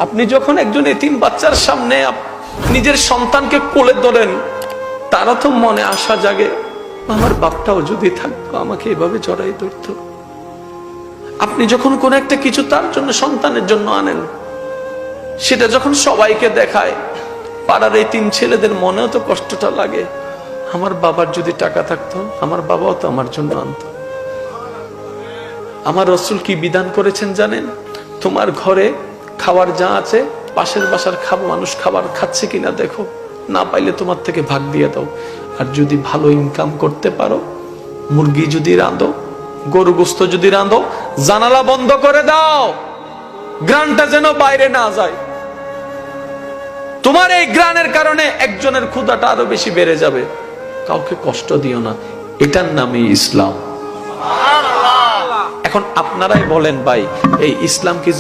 আপনি যখন একজন এতিম বাচ্চার সামনে নিজের সন্তানকে কোলে ধরেন, তারা তো মনে আশা জাগে, আমার বাপটাও যদি থাকতো আমাকে এভাবে জড়াই ধরতো। আপনি যখন কোন একটা কিছু তার জন্য, সন্তানের জন্য আনেন, সেটা যখন সবাইকে দেখায়, পাড়ার এই তিন ছেলেদের মনেও তো কষ্টটা লাগে, আমার বাবার যদি টাকা থাকতো, আমার বাবাও তো আমার জন্য আনতো। আমার রাসূল কি বিধান করেছেন জানেন? তোমার ঘরে খাবার যা আছে, পাশের বাসার মানুষ খাবার খাচ্ছে কিনা দেখো, না পাইলে তোমার থেকে ভাগ দিয়ে দাও। আর যদি ভালো ইনকাম করতে পারো, মুরগি যদি রাঁধো, গরু গোস্ত যদি রাঁধো, জানালা বন্ধ করে দাও, গ্রানটা যেন বাইরে না যায়। তোমার এই গ্রানের কারণে একজনের ক্ষুধাটা আরো বেশি বেড়ে যাবে। কাউকে কষ্ট দিও না, এটার নামই ইসলাম। এখন আপনারাই বলেন ভাই, এই ইসলাম কি